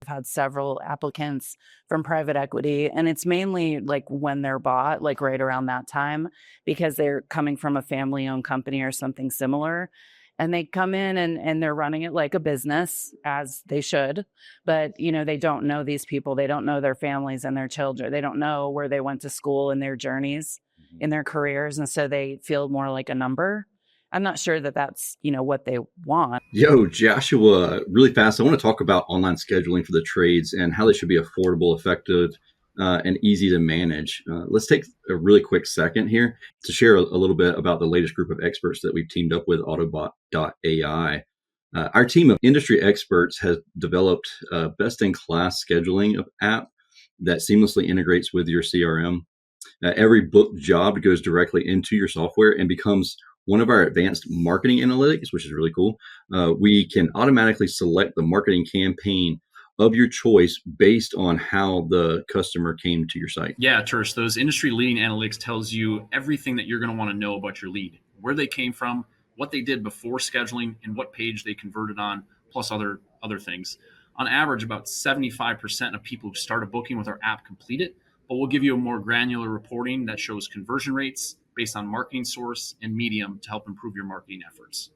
had several applicants from private equity, and it's mainly like when they're bought, like right around that time, because they're coming from a family-owned company or something similar. And they come in and they're running it like a business, as they should. But, they don't know these people. They don't know their families and their children. They don't know where they went to school and their journeys in their careers. And so they feel more like a number. I'm not sure that that's, what they want. Yo, Joshua, really fast. I want to talk about online scheduling for the trades and how they should be affordable, effective, and easy to manage. Let's take a really quick second here to share a little bit about the latest group of experts that we've teamed up with, Autobot.ai. Our team of industry experts has developed a best-in-class scheduling app that seamlessly integrates with your CRM. Every booked job goes directly into your software and becomes one of our advanced marketing analytics, which is really cool. We can automatically select the marketing campaign of your choice based on how the customer came to your site. Yeah, Tersh, those industry leading analytics tells you everything that you're going to want to know about your lead, where they came from, what they did before scheduling, and what page they converted on, plus other things. On average, about 75% of people who start a booking with our app complete it, but we'll give you a more granular reporting that shows conversion rates based on marketing source and medium to help improve your marketing efforts.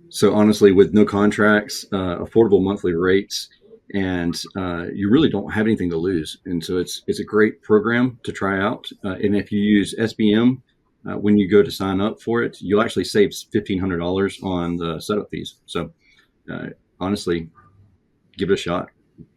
So honestly, with no contracts, affordable monthly rates, and you really don't have anything to lose. And so it's a great program to try out. And if you use SBM, when you go to sign up for it, you'll actually save $1,500 on the setup fees. So honestly, give it a shot.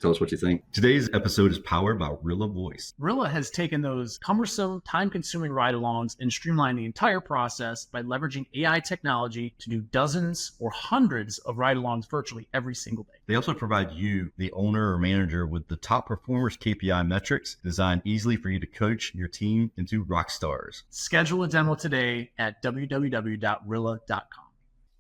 Tell us what you think. Today's episode is powered by Rilla Voice. Rilla has taken those cumbersome, time-consuming ride-alongs and streamlined the entire process by leveraging AI technology to do dozens or hundreds of ride-alongs virtually every single day. They also provide you, the owner or manager, with the top performers KPI metrics designed easily for you to coach your team into rock stars. Schedule a demo today at www.rilla.com.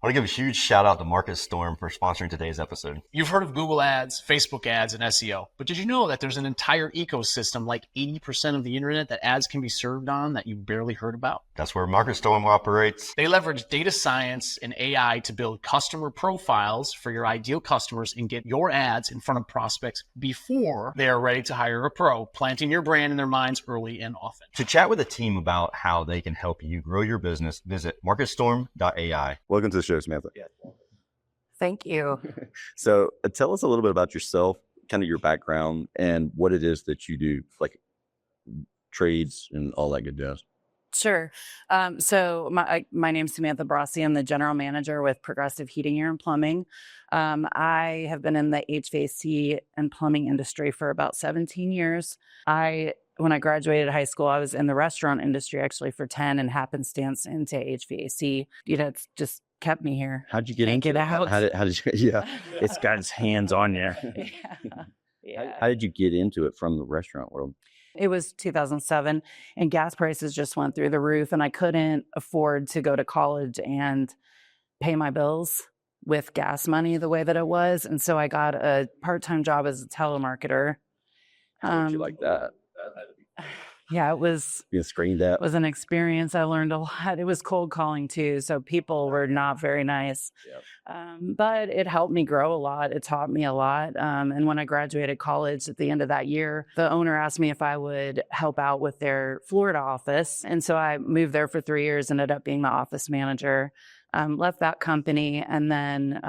I want to give a huge shout out to Market Storm for sponsoring today's episode. You've heard of Google ads, Facebook ads, and SEO, but did you know that there's an entire ecosystem, like 80% of the internet, that ads can be served on that you barely heard about? That's where Market Storm operates. They leverage data science and AI to build customer profiles for your ideal customers and get your ads in front of prospects before they are ready to hire a pro, planting your brand in their minds early and often. To chat with the team about how they can help you grow your business, visit marketstorm.ai. Welcome to the show, Samantha. Thank you. So tell us a little bit about yourself, kind of your background, and what it is that you do, like trades and all that good jazz. Sure. So my name's Samantha Brazie. I'm the general manager with Progressive Heating, Air, and Plumbing. I have been in the HVAC and plumbing industry for about 17 years. When I graduated high school, I was in the restaurant industry actually for 10 and happenstance into HVAC. It's just kept me here. How'd you get into it? How did you? Yeah, it's got its hands on you. Yeah. How did you get into it from the restaurant world? It was 2007 and gas prices just went through the roof, and I couldn't afford to go to college and pay my bills with gas money the way that it was. And so I got a part-time job as a telemarketer. How did you like that? Yeah, it was being screened at. It was an experience. I learned a lot. It was cold calling too, so people were not very nice. Yep. But it helped me grow a lot. It taught me a lot. And when I graduated college at the end of that year, the owner asked me if I would help out with their Florida office. And so I moved there for 3 years, ended up being the office manager, left that company, and then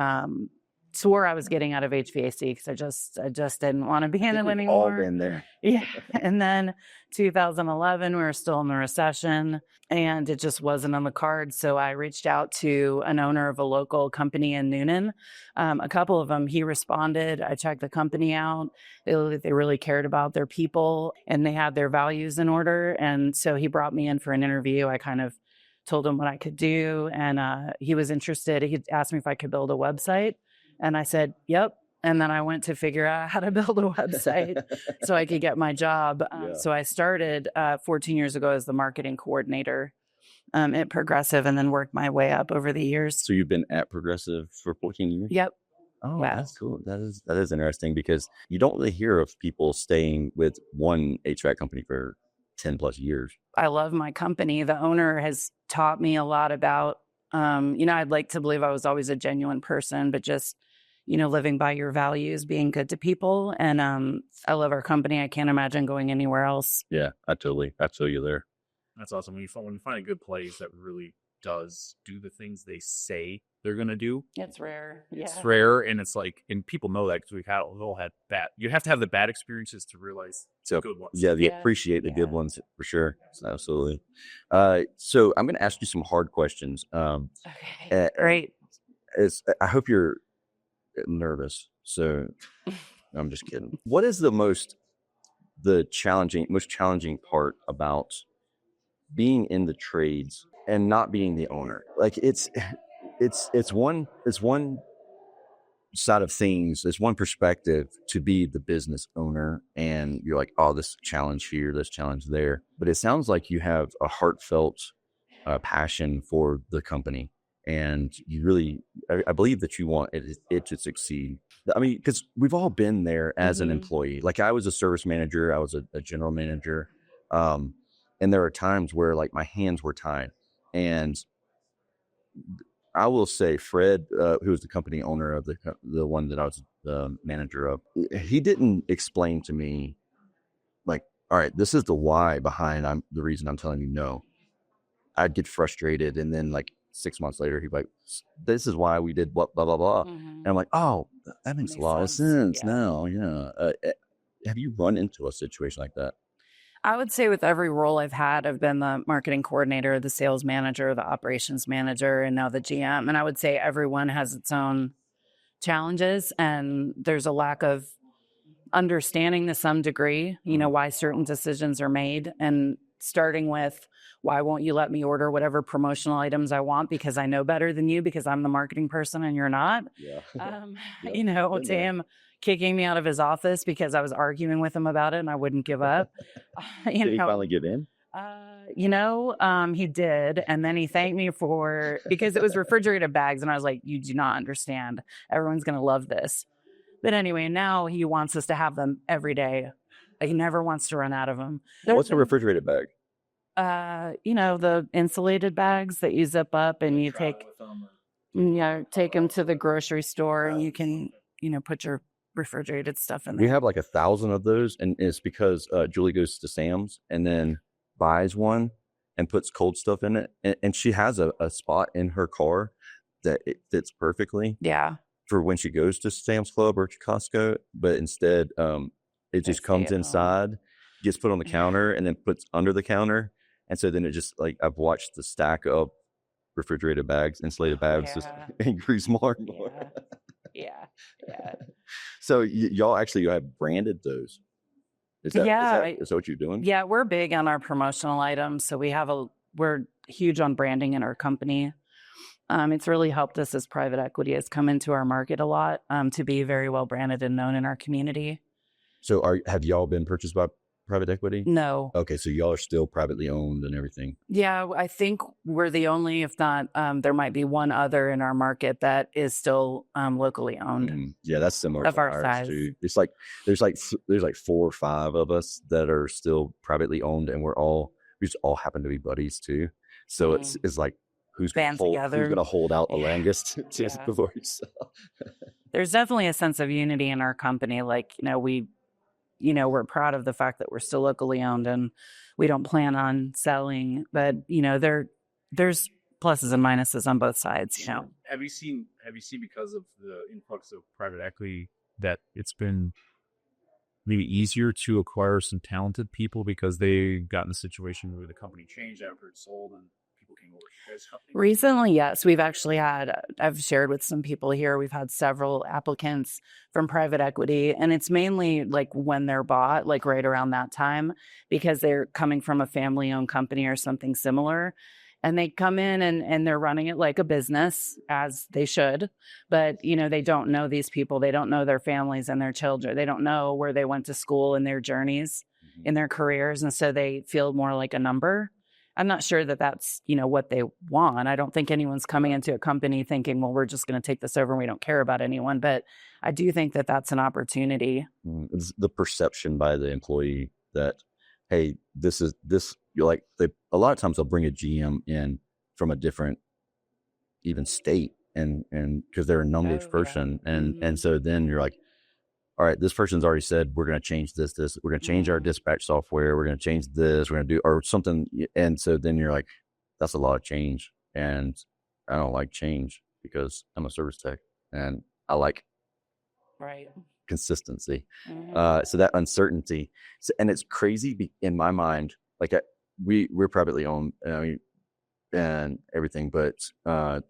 swore I was getting out of HVAC because I just didn't want to be in it anymore. All been there. Yeah. And then 2011, we were still in the recession and it just wasn't on the cards. So I reached out to an owner of a local company in Noonan. A couple of them, he responded. I checked the company out. They really cared about their people and they had their values in order. And so he brought me in for an interview. I kind of told him what I could do and he was interested. He asked me if I could build a website. And I said, yep. And then I went to figure out how to build a website so I could get my job. So I started 14 years ago as the marketing coordinator at Progressive and then worked my way up over the years. So you've been at Progressive for 14 years? Yep. Oh, wow. That's cool. That is interesting because you don't really hear of people staying with one HVAC company for 10 plus years. I love my company. The owner has taught me a lot about, I'd like to believe I was always a genuine person, but just, living by your values, being good to people. And I love our company. I can't imagine going anywhere else. Yeah, I feel you there. That's awesome. When you find a good place that really does do the things they say they're going to do. It's rare. It's rare. And it's like, and people know that because we've all had bad, you have to have the bad experiences to realize the good ones. Yeah, they appreciate the good ones for sure. Absolutely. So I'm going to ask you some hard questions. Okay, great. I hope you're nervous. So I'm just kidding. What is the most challenging part about being in the trades and not being the owner? Like it's one side of things. It's one perspective to be the business owner, and you're like, oh, this challenge here, this challenge there. But it sounds like you have a heartfelt passion for the company, and you really, I believe that you want it to succeed. I mean, because we've all been there as an employee. Like I was a service manager, I was a general manager, and there are times where like my hands were tied. And I will say Fred, who was the company owner of the one that I was the manager of, he didn't explain to me like, all right, this is the why behind the reason I'm telling you no. I'd get frustrated, and then like 6 months later, he'd be like, this is why we did blah, blah, blah, blah. And I'm like, oh, that makes a lot of sense now. Yeah. Have you run into a situation like that? I would say with every role I've had, I've been the marketing coordinator, the sales manager, the operations manager, and now the GM. And I would say everyone has its own challenges, and there's a lack of understanding to some degree, why certain decisions are made, and starting with, why won't you let me order whatever promotional items I want because I know better than you because I'm the marketing person and you're not? Yeah. Tim kicking me out of his office because I was arguing with him about it and I wouldn't give up. Did he finally give in? He did. And then he thanked me because it was refrigerated bags. And I was like, you do not understand. Everyone's going to love this. But anyway, now he wants us to have them every day. He never wants to run out of them. What's a refrigerated bag? The insulated bags that you zip up and you take them to the grocery store and you can, put your refrigerated stuff in there. We have like 1,000 of those, and it's because Julie goes to Sam's and then buys one and puts cold stuff in it, and she has a spot in her car that it fits perfectly for when she goes to Sam's Club or to Costco, but instead it just comes inside, gets put on the counter, and then puts under the counter. And so then it just, like, I've watched the stack of refrigerated bags, insulated bags just increase more and more. Yeah. So y'all have branded those. Is that what you're doing? Yeah, we're big on our promotional items. So we're huge on branding in our company. It's really helped us as private equity has come into our market a lot to be very well branded and known in our community. So have y'all been purchased by private equity? No. Okay, so y'all are still privately owned and everything. Yeah, I think we're the only, if not, there might be one other in our market that is still locally owned. Yeah, that's similar of to our ours size. too. It's like there's like 4 or 5 of us that are still privately owned, and we just all happen to be buddies too. So it's like who's going to hold out the longest before you sell. There's definitely a sense of unity in our company. Like, we're proud of the fact that we're still locally owned and we don't plan on selling, but there's pluses and minuses on both sides. Have you seen because of the influx of private equity that it's been maybe easier to acquire some talented people because they got in a situation where the company changed after it sold and people came over to you guys' company? Recently, yes. We've actually I've shared with some people here, we've had several applicants from private equity, and it's mainly like when they're bought, like right around that time, because they're coming from a family-owned company or something similar. And they come in and they're running it like a business, as they should. But, they don't know these people. They don't know their families and their children. They don't know where they went to school and their journeys in their careers. And so they feel more like a number. I'm not sure that that's, what they want. I don't think anyone's coming into a company thinking, well, we're just going to take this over and we don't care about anyone. But I do think that that's an opportunity. It's the perception by the employee that, hey, you're like, a lot of times they'll bring a GM in from a different even state and because they're a numbers Oh, yeah. person, and Mhm. so then you're like, all right, this person's already said we're going to change this, we're going to change our Mhm. dispatch software, we're going to change this, we're going to do or something, and so then you're like, that's a lot of change, and I don't like change because I'm a service tech and I like Right. consistency. Mhm. So that uncertainty, and it's crazy in my mind. Like we're privately owned, and everything, but I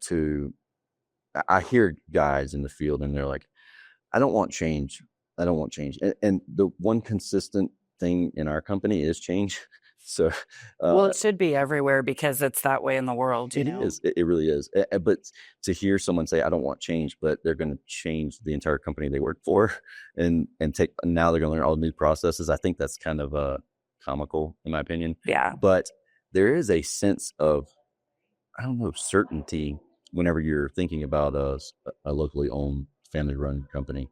hear guys in the field and they're like, I don't want change. I don't want change. And the one consistent thing in our company is change. So Well, it should be everywhere because it's that way in the world, you it know? is. It really is. But to hear someone say, I don't want change, but they're going to change the entire company they work for and take, now they're going to learn all the new processes. I think that's kind of comical in my opinion. Yeah. But there is a sense of, I don't know, certainty whenever you're thinking about a locally owned family run company.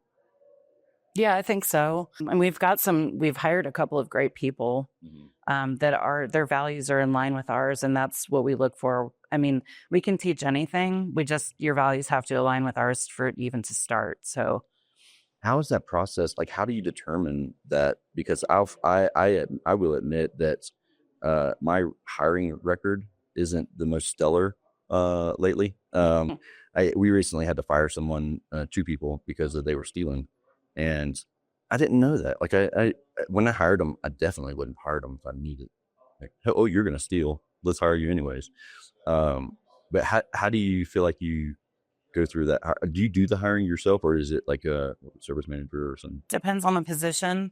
Yeah, I think so. And we've hired a couple of great people that their values are in line with ours. And that's what we look for. I mean, we can teach anything. Your values have to align with ours for it even to start. So How is that process? Like, how do you determine that? Because I will admit that my hiring record isn't the most stellar lately. We recently had to fire someone, two people, because they were stealing, and I didn't know that. Like, I when I hired them, I definitely wouldn't have hired them if I needed. Like, oh, you're gonna steal. Let's hire you anyways. But how do you feel like you go through that? Do you do the hiring yourself, or is it like a service manager or something? depends on the position.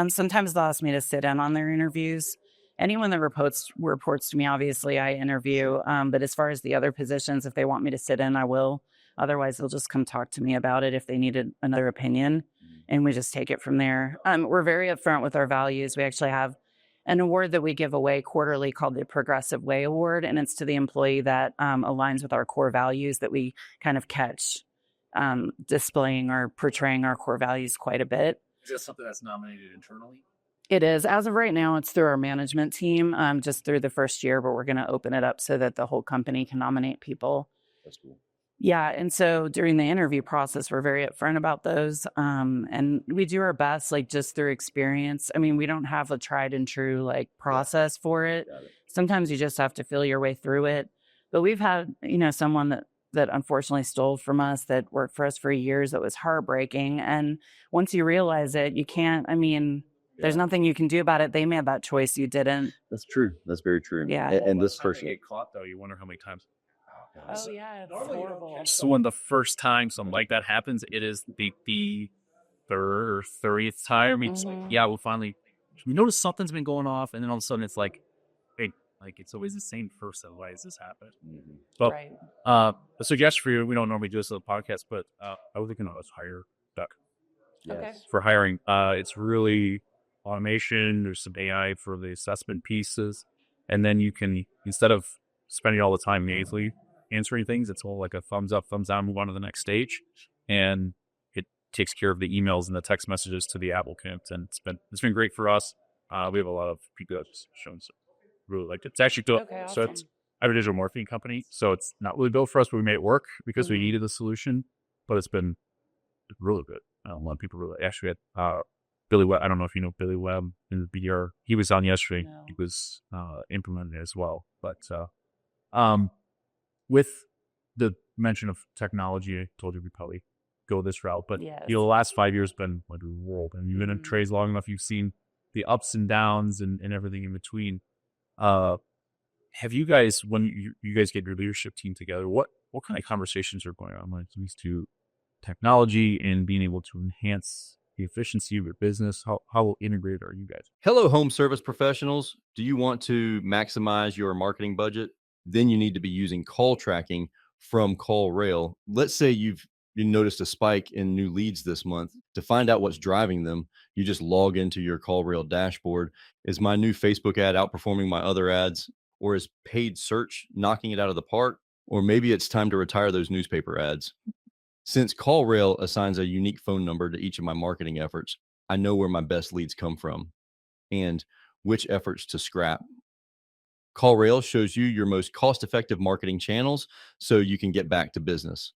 Sometimes they'll ask me to sit in on their interviews. Anyone that reports to me, obviously, I interview. But as far as the other positions, if they want me to sit in, I will. Otherwise, they'll just come talk to me about it if they needed another opinion, and we just take it from there. We're very upfront with our values. We actually have an award that we give away quarterly called the Progressive Way Award, and it's to the employee that aligns with our core values that we kind of catch displaying or portraying our core values quite a bit. Is that something that's nominated internally? It is. As of right now, it's through our management team, just through the first year, but we're going to open it up so that the whole company can nominate people. That's cool. Yeah. And so during the interview process, we're very upfront about those. And we do our best, like just through experience. I mean, we don't have a tried and true like process for it. Sometimes you just have to feel your way through it. But we've had, someone that unfortunately stole from us that worked for us for years. That was heartbreaking. And once you realize it, you can't, there's nothing you can do about it. They made that choice. You didn't. That's true. That's very true. Yeah. And this Time they person, get caught though, you wonder how many times. Oh, yeah. It's horrible. So when the first time something like that happens, it is the third or 30th time. It's like, yeah, we notice something's been going off, and then all of a sudden it's like, hey, like it's always the same person. Why does this happen? But Right. a suggestion for you, we don't normally do this on the podcast, but I was thinking, let's hire Duck Okay. for hiring. It's really automation. There's some AI for the assessment pieces, and then you can, instead of spending all the time nasally answering things, it's all like a thumbs up, thumbs down, move on to the next stage, and it takes care of the emails and the text messages to the applicant, and it's been great for us. We have a lot of people that's shown some really liked it. It's actually built, Okay, so awesome. I have a digital morphine company, so it's not really built for us, but we made it work because we needed a solution. But it's been really good. A lot of people really actually had Billy Webb. I don't know if you know Billy Webb in the BDR. He was on yesterday. No. He was implemented as well. But with the mention of technology, I told you we probably go this route. But Yes. the last 5 years been like a world, and you've been in trades long enough. You've seen the ups and downs and everything in between. Have you guys, when you guys get your leadership team together, what kind of conversations are going on when it comes to technology and being able to enhance the efficiency of your business? How integrated are you guys? Hello, home service professionals. Do you want to maximize your marketing budget? Then you need to be using call tracking from CallRail. Let's say you noticed a spike in new leads this month. To find out what's driving them, you just log into your CallRail dashboard. Is my new Facebook ad outperforming my other ads? Or is paid search knocking it out of the park? Or maybe it's time to retire those newspaper ads. Since CallRail assigns a unique phone number to each of my marketing efforts, I know where my best leads come from and which efforts to scrap. CallRail shows you your most cost-effective marketing channels so you can get back to business.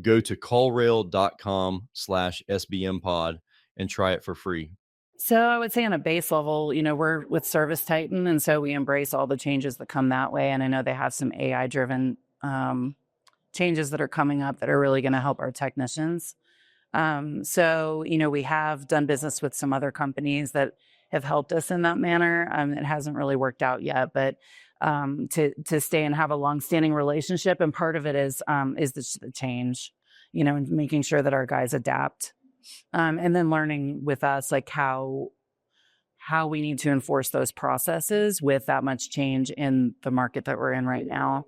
Go to callrail.com/SBMpod and try it for free. So I would say on a base level, we're with Service Titan, and so we embrace all the changes that come that way. And I know they have some AI-driven changes that are coming up that are really going to help our technicians. So, we have done business with some other companies that have helped us in that manner. It hasn't really worked out yet, but to stay and have a long-standing relationship, and part of it is the change, and making sure that our guys adapt, and then learning with us like how we need to enforce those processes with that much change in the market that we're in right now.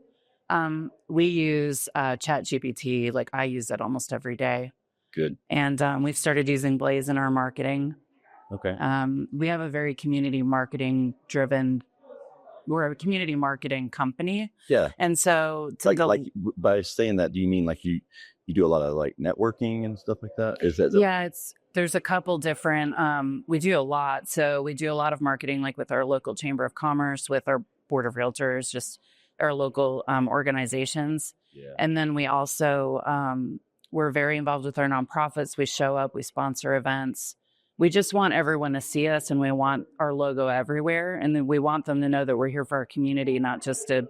We use ChatGPT. Like I use it almost every day. Good. And we've started using Blaze in our marketing. Okay. We have a very community marketing driven. We're a community marketing company. Yeah. And so by saying that, do you mean like you do a lot of like networking and stuff like that? Is that there's a couple different we do a lot. So we do a lot of marketing like with our local chamber of commerce, with our board of realtors, just our local organizations. Yeah. And then we also we're very involved with our nonprofits. We show up, we sponsor events. We just want everyone to see us, and we want our logo everywhere. And then we want them to know that we're here for our community, not just to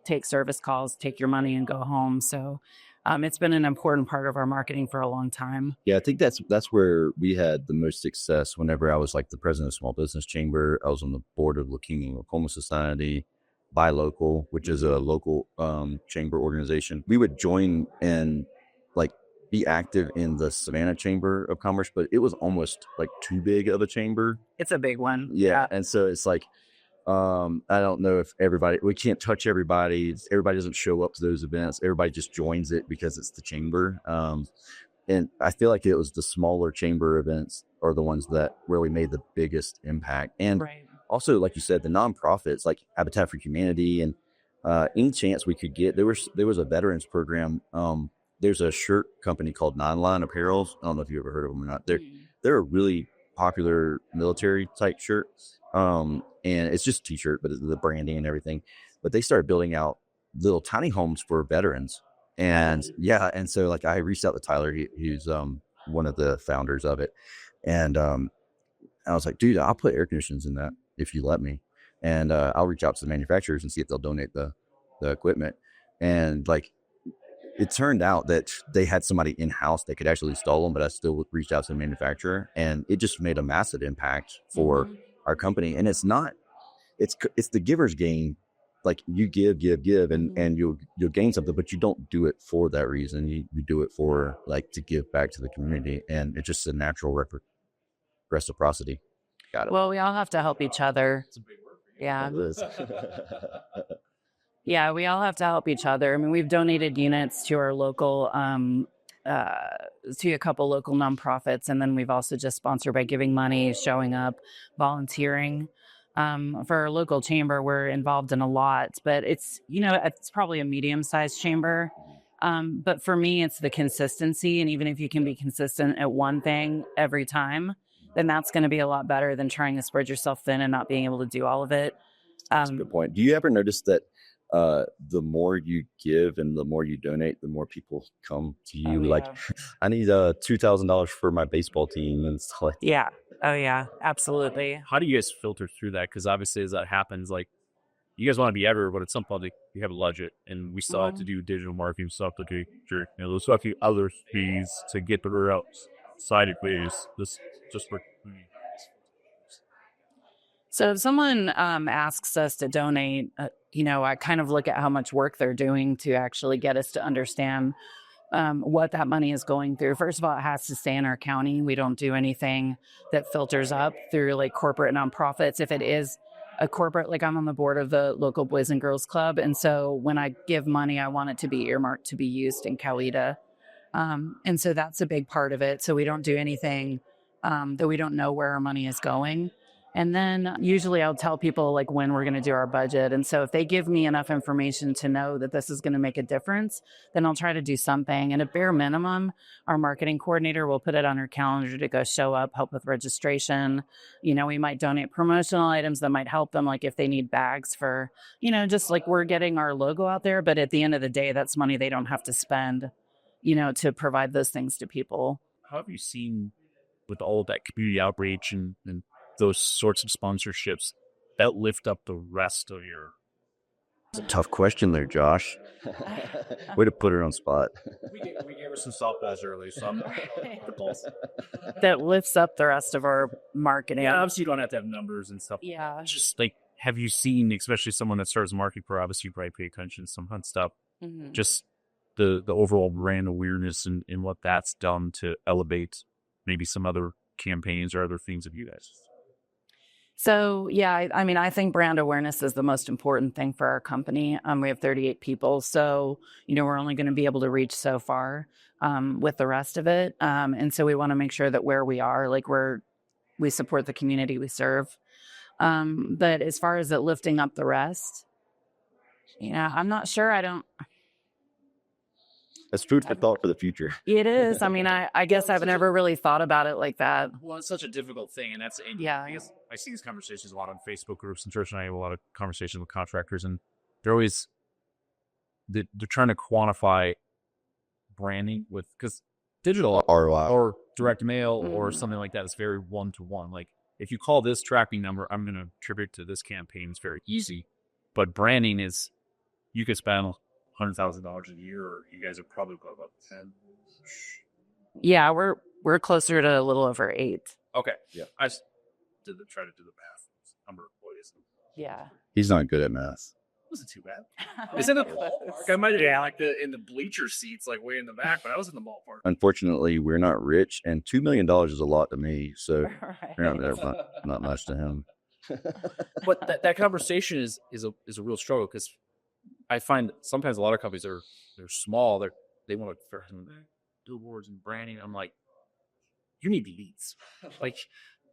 take service calls, take your money and go home. So it's been an important part of our marketing for a long time. Yeah, I think that's where we had the most success. Whenever I was like the president of Small Business Chamber, I was on the board of Leukemia and Lymphoma Society, Buy Local, which is a local chamber organization. We would join and like be active in the Savannah Chamber of Commerce, but it was almost like too big of a chamber. It's a big one. Yeah. And so it's like, I don't know if we can't touch everybody. Everybody doesn't show up to those events. Everybody just joins it because it's the chamber. And I feel like it was the smaller chamber events are the ones that really made the biggest impact. And also, like you said, the nonprofits like Habitat for Humanity and any chance we could get, there was a veterans program. There's a shirt company called Nonline Apparels. I don't know if you ever heard of them or not. They're a really popular military type shirt. And it's just a t-shirt, but it's the branding and everything. But they started building out little tiny homes for veterans. And and so like I reached out to Tyler, he's one of the founders of it. And I was like, dude, I'll put air conditioners in that if you let me. And I'll reach out to the manufacturers and see if they'll donate the equipment. And like, it turned out that they had somebody in-house that could actually install them, but I still reached out to the manufacturer, and it just made a massive impact for our company. And it's the giver's gain. Like you give, and you'll gain something, but you don't do it for that reason. You do it for like to give back to the community, and it's just a natural reciprocity. Got it. Well, we all have to help each other. It's a big word for you. Yeah. It is. Yeah, we all have to help each other. I mean, we've donated units to our local, to a couple local nonprofits. And then we've also just sponsored by giving money, showing up, volunteering. For our local chamber, we're involved in a lot, but it's probably a medium-sized chamber. But for me, it's the consistency. And even if you can be consistent at one thing every time, then that's going to be a lot better than trying to spread yourself thin and not being able to do all of it. That's a good point. Do you ever notice that the more you give and the more you donate, the more people come to you? Like, I need $2,000 for my baseball team and stuff like that. Yeah. Oh yeah, absolutely. How do you guys filter through that? Because obviously, as that happens, like you guys want to be everywhere, but at some point you have a budget, and we still have to do digital marketing stuff to take sure there's a few other fees to get the word outside fees. This just for. So if someone asks us to donate, I kind of look at how much work they're doing to actually get us to understand what that money is going through. First of all, it has to stay in our county. We don't do anything that filters up through like corporate nonprofits. If it is a corporate, like I'm on the board of the local Boys and Girls Club. And so when I give money, I want it to be earmarked to be used in Coweta. And so that's a big part of it. So we don't do anything that we don't know where our money is going. And then usually I'll tell people like when we're going to do our budget. And so if they give me enough information to know that this is going to make a difference, then I'll try to do something. And at bare minimum, our marketing coordinator will put it on her calendar to go show up, help with registration. We might donate promotional items that might help them, like if they need bags for, just like we're getting our logo out there. But at the end of the day, that's money they don't have to spend, to provide those things to people. How have you seen with all of that community outreach and those sorts of sponsorships that lift up the rest of your? It's a tough question there, Josh. Way to put her on spot. We gave her some softballs early, so I'm the pulse. That lifts up the rest of our marketing. Yeah, obviously you don't have to have numbers and stuff. Yeah. Just like, have you seen, especially someone that starts marketing pro, obviously you probably pay attention to some hunt stuff, just the overall brand awareness and what that's done to elevate maybe some other campaigns or other things of you guys? So, yeah, I think brand awareness is the most important thing for our company. We have 38 people. So, we're only going to be able to reach so far with the rest of it. And so we want to make sure that where we are, like we support the community we serve. But as far as it lifting up the rest, I'm not sure. That's food for thought for the future. It is. I guess I've never really thought about it like that. Well, it's such a difficult thing. And yeah. I guess I see these conversations a lot on Facebook groups, and Tersh and I have a lot of conversations with contractors, and they're always, they're trying to quantify branding because digital ROI or direct mail or something like that is very one-to-one. Like if you call this tracking number, I'm going to attribute to this campaign. It's very easy, but branding is, you could spend $100,000 a year, or you guys are probably about 10. Yeah, we're closer to a little over 8. Okay, yeah. I just try to do the math. Number of employees. Yeah. He's not good at math. Wasn't too bad. It's in the ballpark. I might have like in the bleacher seats, like way in the back, but I was in the ballpark. Unfortunately, we're not rich, and $2 million is a lot to me. So Right. not much to him. But that conversation is a real struggle, because I find sometimes a lot of companies they're small. They want to billboards and branding. I'm like, you need leads. Like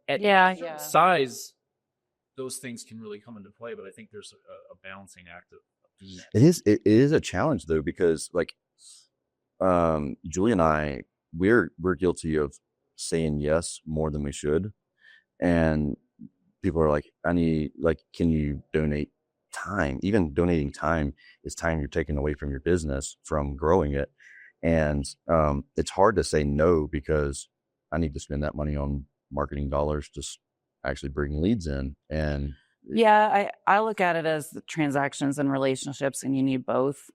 at size, those things can really come into play. But I think there's a balancing act of doing that. It is a challenge though, because like Julie and I, we're guilty of saying yes more than we should, and people are like, can you donate time? Even donating time is time you're taking away from your business from growing it. And it's hard to say no, because I need to spend that money on marketing dollars to actually bring leads in. And I look at it as the transactions and relationships, and you need both.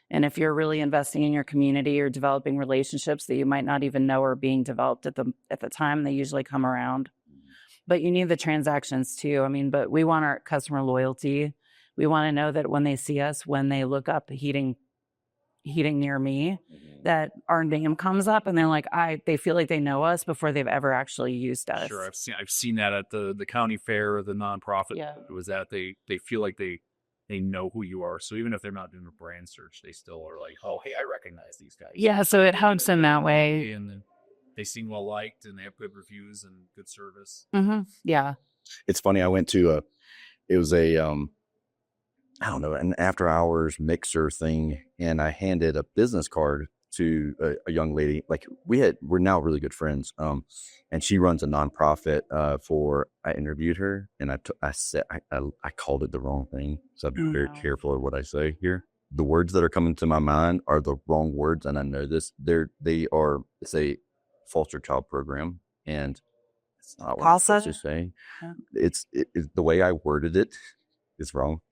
And if you're really investing in your community or developing relationships that you might not even know are being developed at the time, they usually come around. But you need the transactions too. But we want our customer loyalty. We want to know that when they see us, when they look up heating near me, that our name comes up, and they're like, they feel like they know us before they've ever actually used us. Sure, I've seen that at the county fair or the nonprofit. Yeah. It was that they feel like they know who you are. So even if they're not doing a brand search, they still are like, oh, hey, I recognize these guys. Yeah, so it helps in that way. And then they seem well liked, and they have good reviews and good service. Mm-hmm. Yeah. It's funny. I went to it was a I don't know, an after hours mixer thing, and I handed a business card to a young lady. Like we're now really good friends. And she runs a nonprofit. I interviewed her, and I said I called it the wrong thing, so I'd be very careful of what I say here. The words that are coming to my mind are the wrong words, and I know this. It's a foster child program, and it's not what I'm supposed to say. Yeah. It's the way I worded it. It's wrong.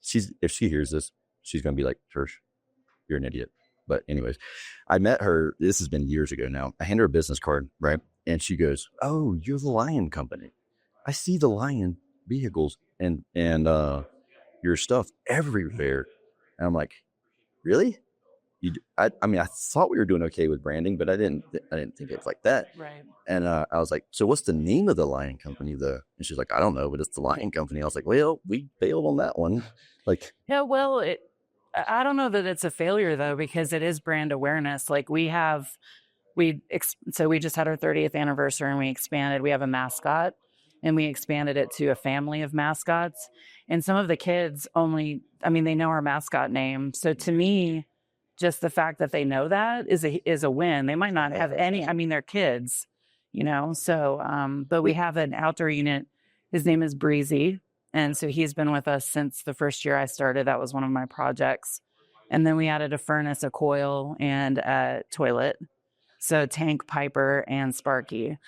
If she hears this, she's going to be like, Tersh, you're an idiot. But anyways, I met her. This has been years ago now. I hand her a business card, right? And she goes, oh, you're the Lion Company. I see the Lion vehicles and your stuff everywhere. And I'm like, really? I thought we were doing okay with branding, but I didn't think it's like that. Right. And I was like, so what's the name of the Lion Company though? And she's like, I don't know, but it's the Lion Company. I was like, well, we failed on that one. Like, yeah, well, I don't know that it's a failure though, because it is brand awareness. Like we just had our 30th anniversary, and we expanded. We have a mascot, and we expanded it to a family of mascots. And some of the kids they know our mascot name. So to me, just the fact that they know that is a win. They might not have any, they're kids, So, but we have an outdoor unit. His name is Brazie. And so he's been with us since the first year I started. That was one of my projects. And then we added a furnace, a coil, and a toilet. So Tank, Piper, and Sparky.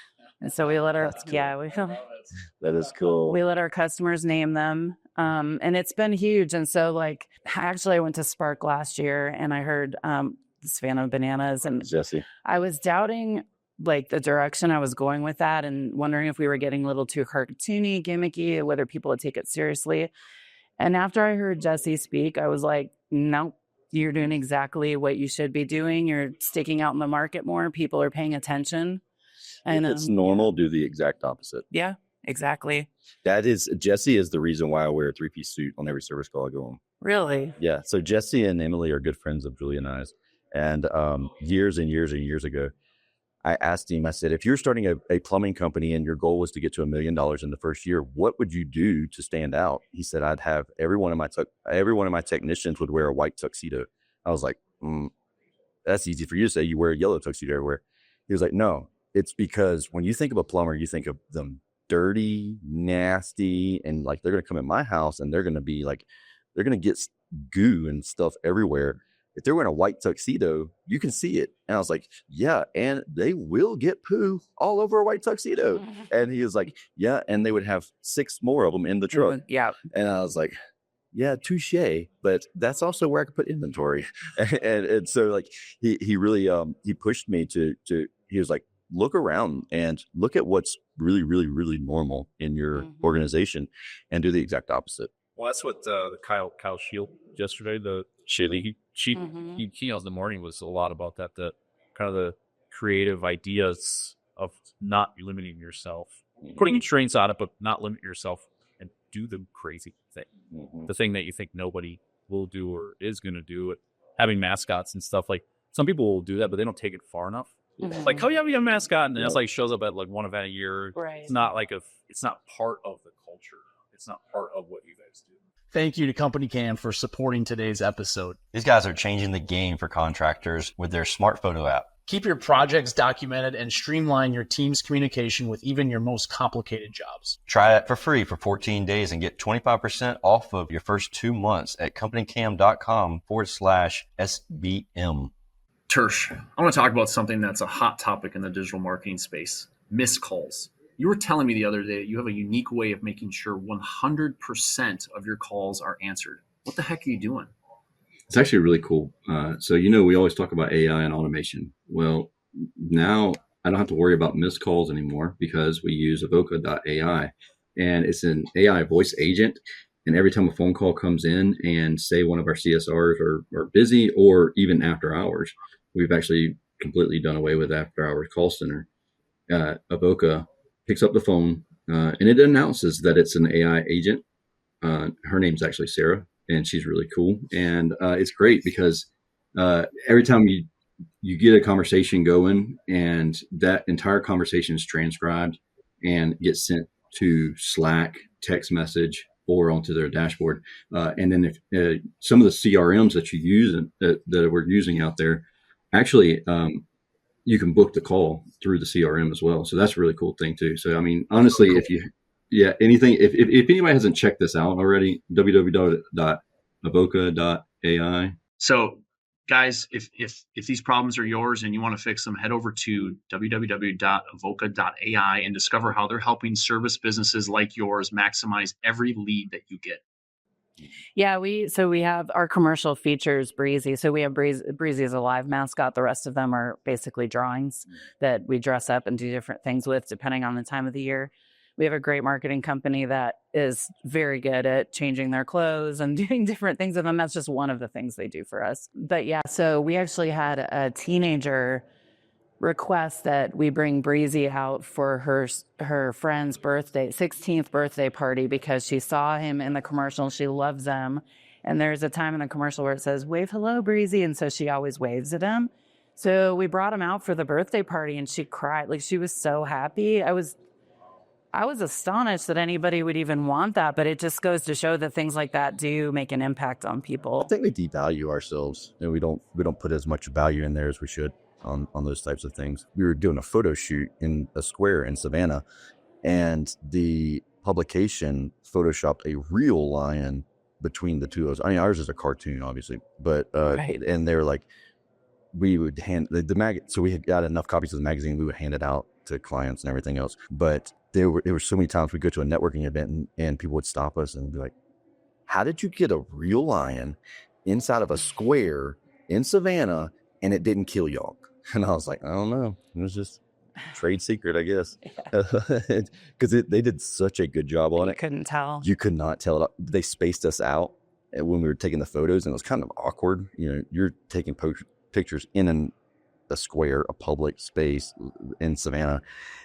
And so we let our, That is cool. we let our customers name them. And it's been huge. And so actually I went to Spark last year and I heard this fan of bananas, and Jesse. I was doubting the direction I was going with that and wondering if we were getting a little too cartoony, gimmicky, whether people would take it seriously. And after I heard Jesse speak, I was like, nope, you're doing exactly what you should be doing. You're sticking out in the market more. People are paying attention. And it's normal, do the exact opposite. Yeah, exactly. Jesse is the reason why I wear a 3-piece suit on every service call I go on. Really? Yeah. So Jesse and Emily are good friends of Julie and I's. And years and years and years ago, I asked him, I said, if you're starting a plumbing company and your goal was to get to $1 million in the first year, what would you do to stand out? He said, I'd have every one of my technicians would wear a white tuxedo. I was like, that's easy for you to say. You wear a yellow tuxedo everywhere. He was like, no, it's because when you think of a plumber, you think of them dirty, nasty, and they're going to come in my house and they're going to get goo and stuff everywhere. If they're wearing a white tuxedo, you can see it. And I was like, yeah, and they will get poo all over a white tuxedo. And he was like, yeah, and they would have 6 more of them in the truck. Yeah. And I was like, yeah, touche. But that's also where I could put inventory. and so he really he pushed me to he was like, look around and look at what's really, really, really normal in your organization and do the exact opposite. Well, that's what the Kyle Shield yesterday, the Shilly, he keynote in the morning was a lot about that, the kind of the creative ideas of not limiting yourself, putting constraints on it, but not limit yourself and do the crazy thing, the thing that you think nobody will do or is going to do. It, having mascots and stuff, some people will do that, but they don't take it far enough. Like, oh yeah, we have a mascot, and it's shows up at one event a year. Right. It's not it's not part of the culture. It's not part of what you guys do. Thank you to Company Cam for supporting today's episode. These guys are changing the game for contractors with their smart photo app. Keep your projects documented and streamline your team's communication with even your most complicated jobs. Try it for free for 14 days and get 25% off of your first 2 months at companycam.com/SBM. Tersh, I want to talk about something that's a hot topic in the digital marketing space: missed calls. You were telling me the other day that you have a unique way of making sure 100% of your calls are answered. What the heck are you doing? It's actually really cool. So, we always talk about AI and automation. Well, now I don't have to worry about missed calls anymore because we use Avoca.ai, and it's an AI voice agent. And every time a phone call comes in and say one of our CSRs are busy or even after hours, we've actually completely done away with after hours call center. Avoca picks up the phone and it announces that it's an AI agent. Her name's actually Sarah, and she's really cool. And it's great because every time you get a conversation going, and that entire conversation is transcribed and gets sent to Slack, text message, or onto their dashboard. And then if some of the CRMs that you use that we're using out there, actually, you can book the call through the CRM as well. So that's a really cool thing too. So, honestly, if anybody hasn't checked this out already, www.avoca.ai. So guys, if these problems are yours and you want to fix them, head over to www.avoca.ai and discover how they're helping service businesses like yours maximize every lead that you get. Yeah, we have our commercial features Brazie. So we have Brazie as a live mascot. The rest of them are basically drawings that we dress up and do different things with depending on the time of the year. We have a great marketing company that is very good at changing their clothes and doing different things with them. That's just one of the things they do for us. But yeah, so we actually had a teenager request that we bring Brazie out for her friend's 16th birthday party, because she saw him in the commercial. She loves him. And there's a time in the commercial where it says, "Wave hello, Brazie." And so she always waves at him. So we brought him out for the birthday party and she cried. She was so happy. I I was astonished that anybody would even want that, but it just goes to show that things like that do make an impact on people. I think we devalue ourselves, and we don't put as much value in there as we should on those types of things. We were doing a photo shoot in a square in Savannah, and the publication photoshopped a real lion between the two of us. I mean, ours is a cartoon, obviously, but Right. and they're like, we would hand the mag. So we had got enough copies of the magazine, we would hand it out to clients and everything else. But there were so many times we go to a networking event and people would stop us and be like, "How did you get a real lion inside of a square in Savannah and it didn't kill y'all?" And I was like, "I don't know. It was just trade secret, I guess." Because they did such a good job on You it. couldn't tell. You could not tell it. They spaced us out when we were taking the photos, and it was kind of awkward. You know, you're taking pictures in a square, a public space in Savannah,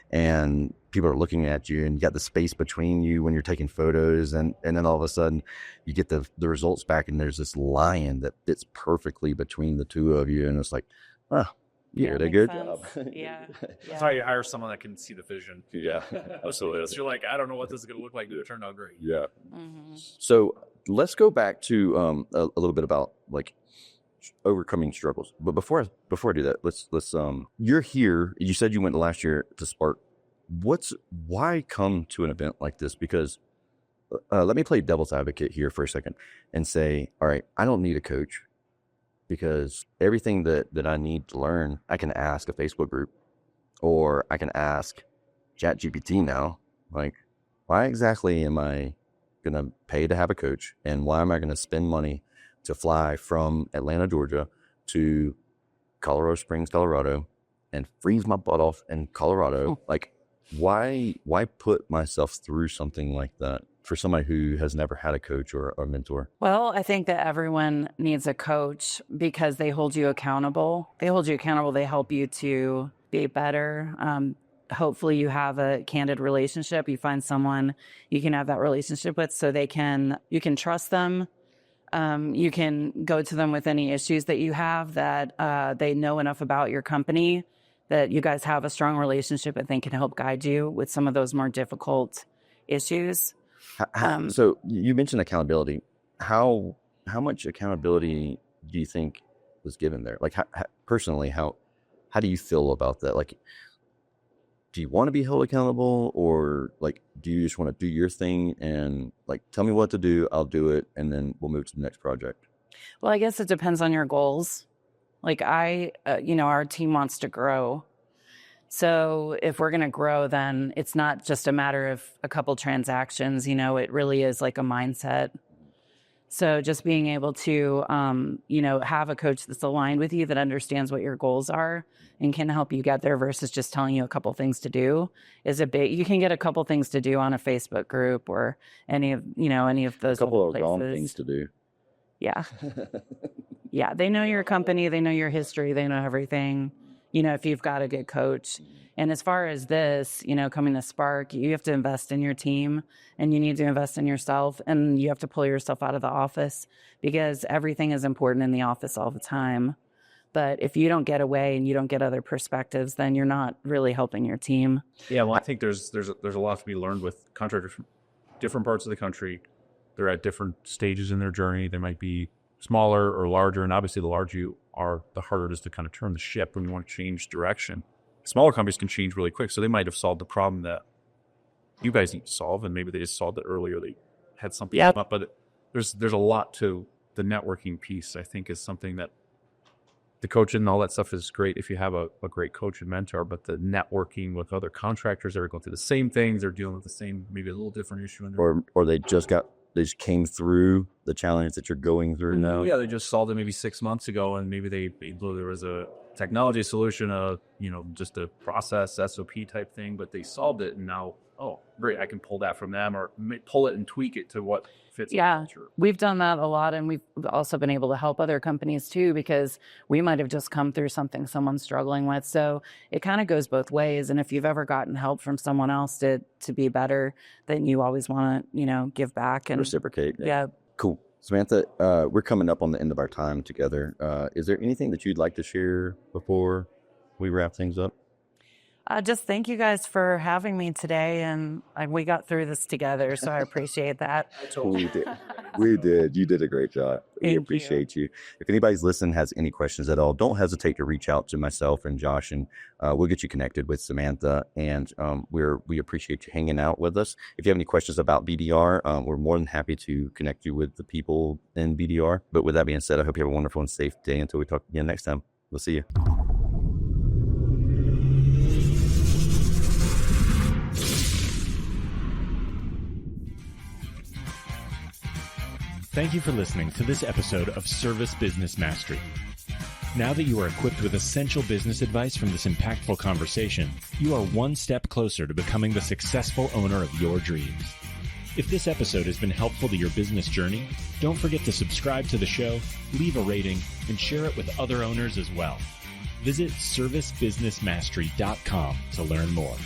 and people are looking at you, and you got the space between you when you're taking photos, and then all of a sudden you get the results back, and there's this lion that fits perfectly between the two of you, and it's like, oh, you Yeah, did a makes good sense. job. Yeah. That's why you hire someone that can see the vision. Yeah, absolutely. So you're like, I don't know what this is going to look like, but it turned out great. Yeah. Mhm. So let's go back to a little bit about like overcoming struggles. But before I do that, let's you're here. You said you went last year to Spark. Why come to an event like this? Because let me play devil's advocate here for a second and say, all right, I don't need a coach, because everything that I need to learn, I can ask a Facebook group, or I can ask ChatGPT now. Like, why exactly am I going to pay to have a coach? And why am I going to spend money to fly from Atlanta, Georgia to Colorado Springs, Colorado, and freeze my butt off in Colorado? Like, why put myself through something like that for somebody who has never had a coach or a mentor? Well, I think that everyone needs a coach because they hold you accountable. They help you to be better. Hopefully you have a candid relationship. You find someone you can have that relationship with, so you can trust them. You can go to them with any issues that you have, that they know enough about your company that you guys have a strong relationship and they can help guide you with some of those more difficult issues. So you mentioned accountability. How much accountability do you think was given there? Like, personally, how do you feel about that? Like, do you want to be held accountable, or like, do you just want to do your thing and like, tell me what to do, I'll do it, and then we'll move to the next project? Well, I guess it depends on your goals. Like our team wants to grow. So if we're going to grow, then it's not just a matter of a couple transactions, it really is like a mindset. So just being able to, have a coach that's aligned with you, that understands what your goals are and can help you get there, versus just telling you a couple things to do you can get a couple things to do on a Facebook group or any of those A couple of places. wrong things to do. Yeah. Yeah. They know your company. They know your history. They know everything, if you've got a good coach. And as far as this, coming to Spark, you have to invest in your team, and you need to invest in yourself, and you have to pull yourself out of the office, because everything is important in the office all the time. But if you don't get away and you don't get other perspectives, then you're not really helping your team. Yeah, well, I think there's a lot to be learned with contractors from different parts of the country. They're at different stages in their journey. They might be smaller or larger, and obviously the larger you are, the harder it is to kind of turn the ship when you want to change direction. Smaller companies can change really quick, so they might have solved the problem that you guys need to solve, and maybe they just solved it earlier. They had something come up, but there's a lot to the networking piece. I think is something that the coaching and all that stuff is great if you have a great coach and mentor, but the networking with other contractors that are going through the same things, they're dealing with the same, maybe a little different issue. Or they just came through the challenge that you're going through now. Yeah, they just solved it maybe 6 months ago, and maybe there was a technology solution, just a process SOP type thing, but they solved it, and now, oh, great, I can pull that from them, or pull it and tweak it to what fits. Yeah, we've done that a lot, and we've also been able to help other companies too, because we might have just come through something someone's struggling with. So it kind of goes both ways. And if you've ever gotten help from someone else to be better, then you always want to, give back and reciprocate. Yeah. Cool. Samantha, we're coming up on the end of our time together. Is there anything that you'd like to share before we wrap things up? Just thank you guys for having me today. And we got through this together, so I appreciate that. We did. We did. You did a great job. We Thank you. appreciate you. If anybody's listening has any questions at all, don't hesitate to reach out to myself and Josh, and we'll get you connected with Samantha. And we appreciate you hanging out with us. If you have any questions about BDR, we're more than happy to connect you with the people in BDR. But with that being said, I hope you have a wonderful and safe day until we talk again next time. We'll see you. Thank you for listening to this episode of Service Business Mastery. Now that you are equipped with essential business advice from this impactful conversation, you are one step closer to becoming the successful owner of your dreams. If this episode has been helpful to your business journey, don't forget to subscribe to the show, leave a rating, and share it with other owners as well. Visit servicebusinessmastery.com to learn more.